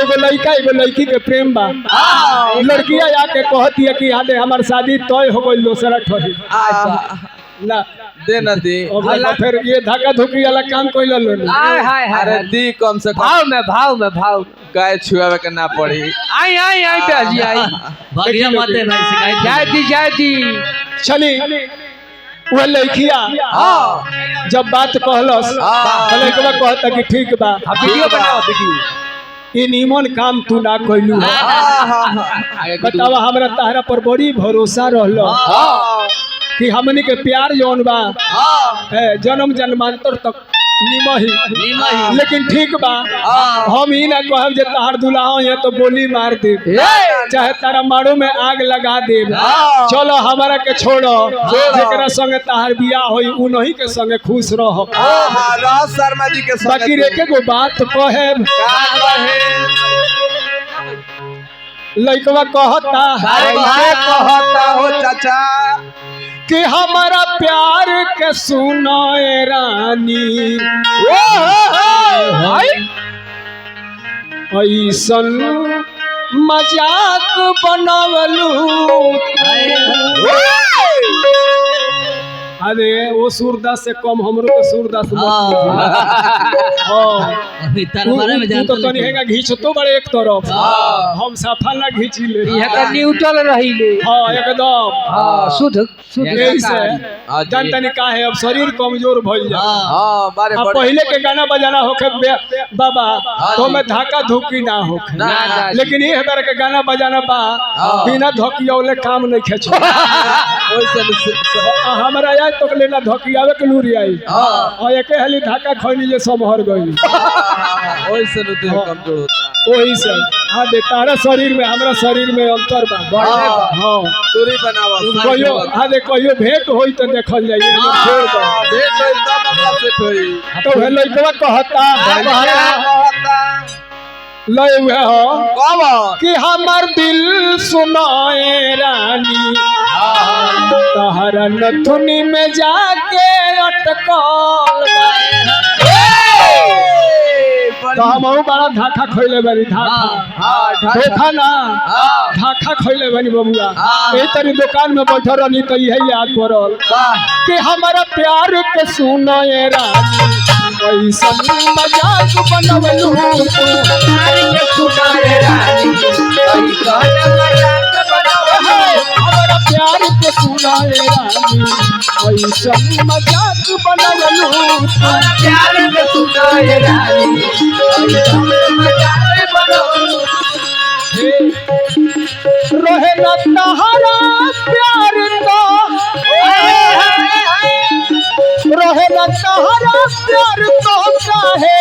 एगो लड़का एगो लड़की के प्रेम बा। लड़किया आके कहती है कि आदे हमार शादी तय हो गई दूसरा ठोरी ना दे न दे फिर ये धक्का धुकी वाला काम कोई लो अरे दी कम से कम भाव में गाय छुआवे के ना पड़ी। आई बेजी आई भागिया माते भाई शिकायत जय दी चली वह लड़किया जब बात कहलस लड़कवा कहता कि ठीक बा वीडियो बनाओ वीडियो ये नीमन काम तू ना कइलू बतावा हमरा तहरा पर बड़ी भरोसा रहलो कि हमनी के प्यार जौन बा जन्म जन्मांतर तक निमही लेकिन ठीक बा हम ही ना कहब जे तहार दुल्हा है तो गोली मार दे चाहे तारा मारो में आग लगा दे चलो हमारा के छोड़ो जेकरा संगे तहार बियाह होई उनही के संगे खुश रहो शर्मा जी के बाकी रेके को बात कहे लइकवा कहता हो चाचा कि हमारा प्यार के सुनाए रानी ऐसन मजाक बनवलू अरे वो सूरदास से कम हमरो के सूरदास अभी तार बारे में जानतो तो तनी हेगा घिचतो बड़े एक तरफ हम सफल ना घिची ले यह का न्यूट्रल रही ले हां एकदम शुद्ध यही से जानता नहीं का है अब शरीर कमजोर भइल जा अब पहले के गाना बजाना होके बाबा तो मैं धक्का धुकी ना होके लेकिन ये बार के गाना बजाना बा बिना धकियावले काम नहीं खेचो हमरा याद तो लेना धकियावे के लूरी आई और एके हली धक्का खइनी जे समहर गई ओइ से न देह कमजोर होता ओही से हां दे तारा शरीर में हमरा शरीर में अंतर बा हां दूरी बनावा कहियो हां दे कहियो भेंट होई तो देखल जाई छोड़ दो भेंट होई तब अपना से होई तो हे लइकवा कहता लय हुए हो कि हमार दिल सुनाए रानी तहरा नथुनी में जाके अटकल तो हम बड़ा धाका खइले बानी धोखा ना धाका खइले बानी बबुआ ए तरी दुकान में बैठल रहनी तो यही याद पड़ल कि हमारा प्यार के सुनाए रानी ऐसन मजाक बनवलू प्यार के सुनाए रानी हमारा प्यार के सुनाए रानी ऐसन मजाक बनवलू प्यार के सुनाए रानी रहे न तहरा प्यार तो रहे न तहरा प्यार तो काहे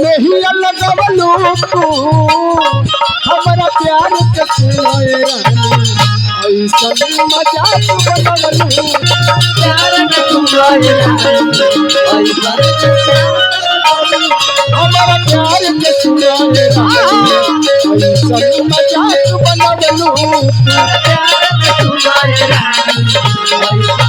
नहीं लगवलू हमारा प्यार के सुनाए रानी ऐसन मजाक बनवलू प्यार के सुनाए रानी हमारा प्यार के सुनाए रानी ऐसन मजाक बनवलू प्यार के सुनाए रानी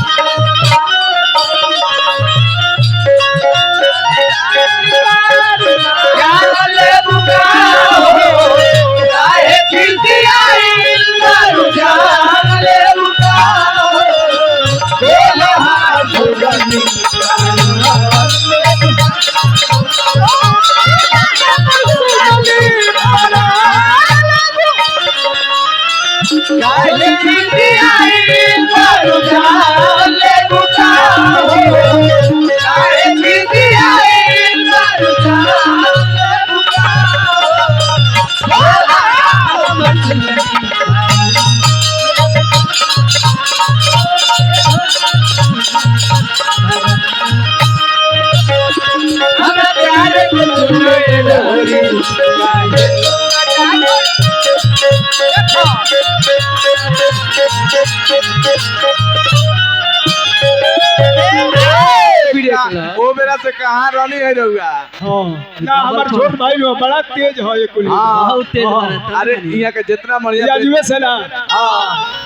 वो मेरा से कहां रानी है रहुआ हां ना हमार छोट भाई हो बड़ा तेज है ये कुली बहुत तेज बना अरे यहाँ के जितना बढ़िया याजुए से ना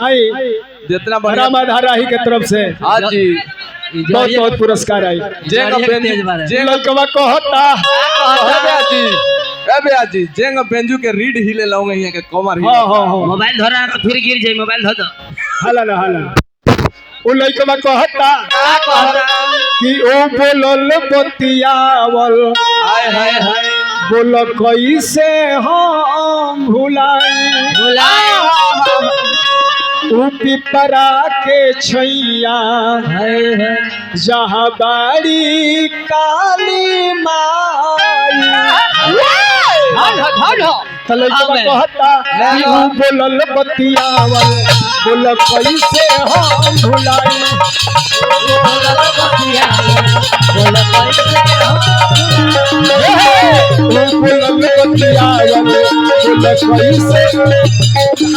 आई जितना बढ़िया रामाधारा ही के तरफ से हां जी बहुत बहुत पुरस्कार आई जे लड़कवा कहता जी ए भैया जी जेंग बेंजू के रीड हिले लाऊंगा यहाँ के कमर हाँ हाँ हाँ मोबाइल धरा तो फिर गिर जाए मोबाइल धो दो हाला ना उ लइकवा कहता का कहता कि ओ बोलल बतियावल हाय हाय हाय बोल कैसे हम भुलाई बुलाए उ पिपरा के छैया हाय हाय जहाँ बाड़ी काली माई तो लइकवा कहता कि उ बोलल बतियावल बोल कैसे हम भुलाई बोलल बतियावल बोल कैसे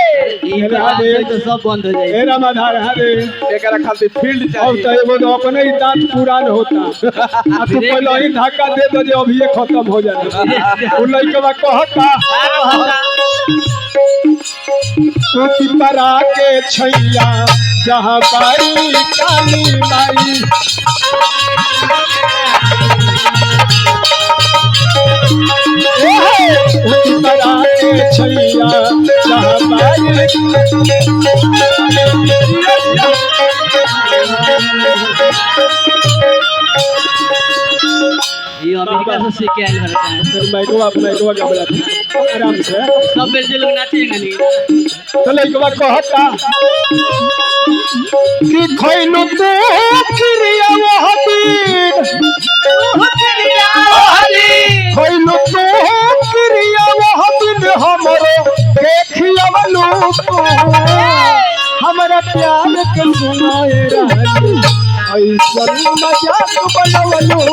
तो सब बंद हो जाए ए रामाधार हरे एकरा खातिर फील्ड अब चाहिए तो एगो तो अपने ही दांत पुरान होता आ तू पहले ही धक्का दे दो जो अभी ये खत्म हो जाए उ लइकवा कहता तू पिपरा के छैया जहाँ बाड़ी काली माई पिपरा के छैया जहाँ बाड़ी ये अमेरिका से सीख के आए हैं मैगवा का बड़ा आराम से सब बेल लोग नाचेंगे नहीं तो लइकवा कहता कि खैनु तो क्रिया वहदीन खैनु तो क्रिया वहदीन हमरो देखियवनु हमरा प्यार के सुनाए रहली ऐसन मजाक बनवलू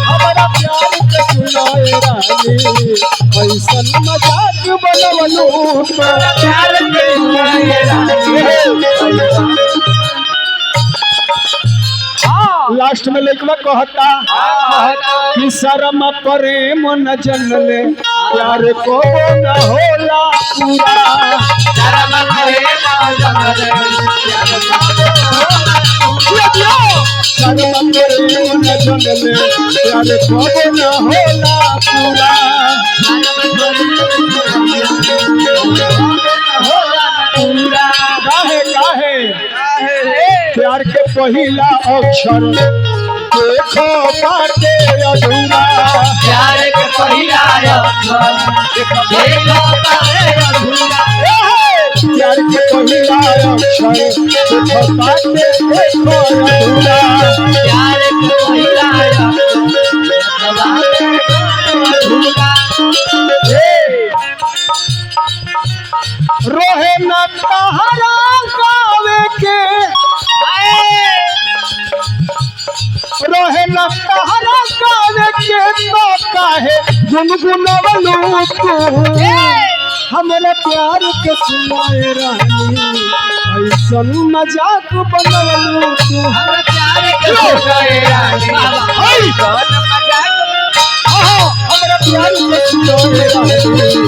हमरा प्यार के सुनाए रहली ऐसन मजाक बनवलू प्यार के सुनाए रहली लास्ट में लइकवा कहता कि शर्म प्रेम न जनले प्यार को न होला पूरा शर्म प्रेम न जनले प्यार को न होला पूरा काहे काहे प्यार के पहिला अक्षर देखो बाटे अधूरा प्यार के पहिला अक्षर देखो बाटे अधूरा प्यार के पहिला अक्षर देखो बाटे देखो अधूरा प्यार के पहिला अक्षर देखो बाटे अधूरा रोहे न तहरा गावे के रोहे न तहरा गावे के तो काहे गुनगुनवलू तू हमरा प्यार के सुनाए रहनी ऐसन मजाक बनवलू तू हमरा प्यार के सुनाए रहनी हमरा प्यार के सुनाए रहनी